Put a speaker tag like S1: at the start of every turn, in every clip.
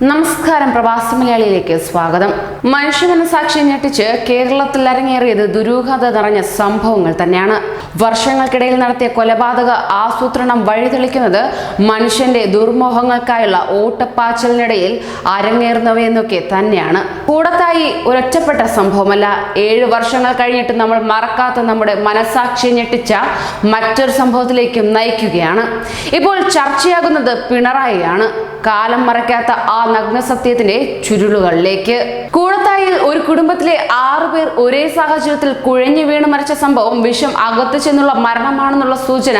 S1: നമസ്കാരം, പ്രവാസി മലയാളിയിലേക്ക് സ്വാഗതം. മനുഷ്യമനസാക്ഷി ഞെട്ടിച്ച് കേരളത്തിൽ അരങ്ങേറിയത് ദുരൂഹത നിറഞ്ഞ സംഭവങ്ങൾ തന്നെയാണ്. വർഷങ്ങൾക്കിടയിൽ നടത്തിയ കൊലപാതക ആസൂത്രണം വഴിതെളിക്കുന്നത് മനുഷ്യന്റെ ദുർമോഹങ്ങൾക്കായുള്ള ഓട്ടപ്പാച്ചിലിനിടയിൽ അരങ്ങേറുന്നവയെന്നൊക്കെ തന്നെയാണ്. കൂടത്തായി ഒരൊറ്റപ്പെട്ട സംഭവമല്ല. 7 വർഷങ്ങൾ കഴിഞ്ഞിട്ട് നമ്മൾ മറക്കാത്ത നമ്മുടെ മനസാക്ഷി ഞെട്ടിച്ച മറ്റൊരു സംഭവത്തിലേക്കും നയിക്കുകയാണ്. ഇപ്പോൾ ചർച്ചയാകുന്നത് പിണറായിയാണ്. കാലം മറക്കാത്ത ആ നഗ്നസത്യത്തിന്റെ ചുരുളുകളിലേക്ക്. കൂടത്തായിൽ ഒരു കുടുംബത്തിലെ 6 പേർ ഒരേ സാഹചര്യത്തിൽ കുഴഞ്ഞു വീണ് മരിച്ച സംഭവം വിഷം അകത്തു ചെന്നുള്ള മരണമാണെന്നുള്ള സൂചന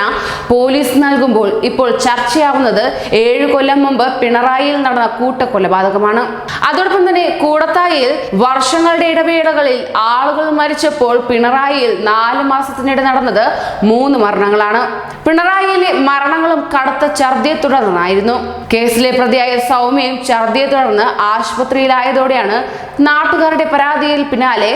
S1: പോലീസ് നൽകുമ്പോൾ ഇപ്പോൾ ചർച്ചയാവുന്നത് 7 കൊല്ലം മുമ്പ് പിണറായിയിൽ നടന്ന കൂട്ടക്കൊലപാതകമാണ്. അതോടൊപ്പം തന്നെ കൂടത്തായിൽ വർഷങ്ങളുടെ ഇടവേളകളിൽ ആളുകൾ മരിച്ചപ്പോൾ പിണറായിയിൽ 4 മാസത്തിനിടെ നടന്നത് 3 മരണങ്ങളാണ്. പിണറായിയിലെ മരണങ്ങളും കടുത്ത ഛർദ്ദിയെ തുടർന്നായിരുന്നു. കേസിലെ പ്രതിയായ സൗമ്യയും ഛർദ്ദിയെ തുടർന്ന് ആശുപത്രിയിലായതോടെയാണ് നാട്ടുകാരുടെ പരാതിയിൽ പിന്നാലെ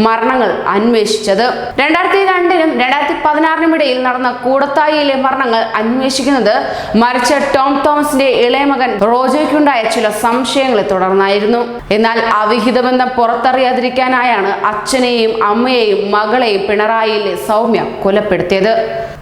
S1: മരണങ്ങൾ അന്വേഷിച്ചത്. 2002-നും 2016-നും ഇടയിൽ നടന്ന കൂടത്തായിയിലെ മരണങ്ങൾ അന്വേഷിക്കുന്നത് മരിച്ച ടോം തോമസിന്റെ ഇളയ മകൻ റോജോയ്ക്കുണ്ടായ ചില സംശയങ്ങളെ തുടർന്നായിരുന്നു. എന്നാൽ അവിഹിത ബന്ധം പുറത്തറിയാതിരിക്കാനായാണ് അച്ഛനെയും അമ്മയെയും മകളെയും പിണറായിയിലെ സൗമ്യ കൊലപ്പെടുത്തിയത്.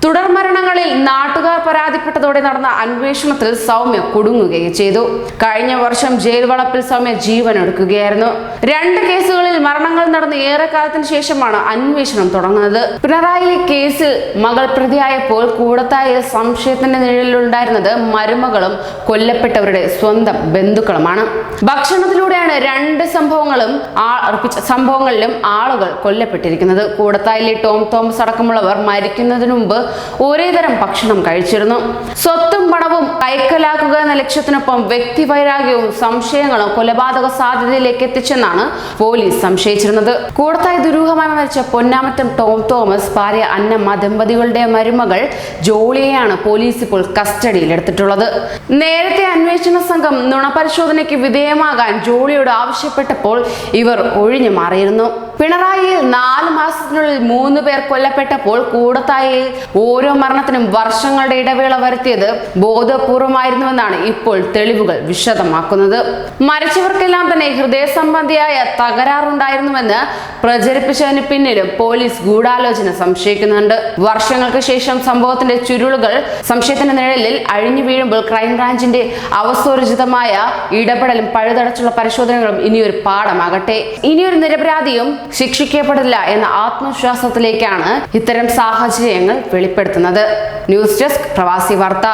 S1: തുടർ മരണങ്ങളിൽ നാട്ടുകാർ പരാതിപ്പെട്ടതോടെ നടന്ന അന്വേഷണത്തിൽ സൗമ്യ കുടുങ്ങുകയും ചെയ്തു. കഴിഞ്ഞ വർഷം ജയിൽ വളപ്പിൽ സൗമ്യ ജീവനൊടുക്കുകയായിരുന്നു. 2 കേസുകളിൽ മരണങ്ങൾ നടന്ന് ഏറെക്കാലത്തിന് ശേഷമാണ് അന്വേഷണം തുടങ്ങുന്നത്. പിണറായിലെ കേസിൽ മകൾ പ്രതിയായപ്പോൾ കൂടത്തായിൽ സംശയത്തിന്റെ നിഴലിലുണ്ടായിരുന്നത് മരുമകളും കൊല്ലപ്പെട്ടവരുടെ സ്വന്തം ബന്ധുക്കളുമാണ്. ഭക്ഷണത്തിലൂടെയാണ് 2 സംഭവങ്ങളിലും ആളുകൾ കൊല്ലപ്പെട്ടിരിക്കുന്നത്. കൂടത്തായിലെ ടോം തോമസ് അടക്കമുള്ളവർ മരിക്കുന്നതിന് മുമ്പ് ഒരേ തരം ഭക്ഷണം കഴിച്ചിരുന്നു. സ്വത്തും പണവും കൈക്കലാക്കുക എന്ന ലക്ഷ്യത്തിനൊപ്പം വ്യക്തിവൈരാഗ്യവും സംശയങ്ങളും കൊലപാതക സാധ്യതയിലേക്ക് എത്തിച്ചെന്നാണ് പോലീസ് സംശയിച്ചിരുന്നത്. കൂടത്തായി ദുരൂഹമായി മരിച്ച പൊന്നാമറ്റം ടോം തോമസ് ഭാര്യ അന്നമ്മ ദമ്പതികളുടെ മരുമകൾ ജോളിയെയാണ് പോലീസ് ഇപ്പോൾ കസ്റ്റഡിയിലെടുത്തിട്ടുള്ളത്. നേരത്തെ അന്വേഷണ സംഘം നുണപരിശോധനയ്ക്ക് വിധേയമാകാൻ ജോളിയോട് ആവശ്യപ്പെട്ടപ്പോൾ ഇവർ ഒഴിഞ്ഞു മാറിയിരുന്നു. പിണറായിയിൽ 4 മാസത്തിനുള്ളിൽ 3 പേർ കൊല്ലപ്പെട്ടപ്പോൾ കൂടത്തായിൽ ഓരോ മരണത്തിനും വർഷങ്ങളുടെ ഇടവേള വരുത്തിയത് ബോധപൂർവമായിരുന്നുവെന്നാണ് ഇപ്പോൾ തെളിവുകൾ വിശദമാക്കുന്നത്. മരിച്ചവർക്കെല്ലാം തന്നെ ഹൃദയ സംബന്ധിയായ തകരാറുണ്ടായിരുന്നുവെന്ന് പ്രചരിപ്പിച്ചതിന് പിന്നിലും പോലീസ് ഗൂഢാലോചന സംശയിക്കുന്നുണ്ട്. വർഷങ്ങൾക്ക് ശേഷം സംഭവത്തിന്റെ ചുരുളുകൾ സംശയത്തിന്റെ നിഴലിൽ അഴിഞ്ഞു വീഴുമ്പോൾ ക്രൈംബ്രാഞ്ചിന്റെ അവസരോചിതമായ ഇടപെടലും പഴുതടച്ചുള്ള പരിശോധനകളും ഇനിയൊരു പാഠമാകട്ടെ. ഇനിയൊരു നിരപരാധിയും ശിക്ഷിക്കപ്പെടില്ല എന്ന ആത്മവിശ്വാസത്തിലേക്കാണ് ഇത്തരം സാഹചര്യങ്ങൾ വെളിപ്പെടുത്തുന്നത്. ന്യൂസ് ഡെസ്ക് പ്രവാസി വാർത്ത.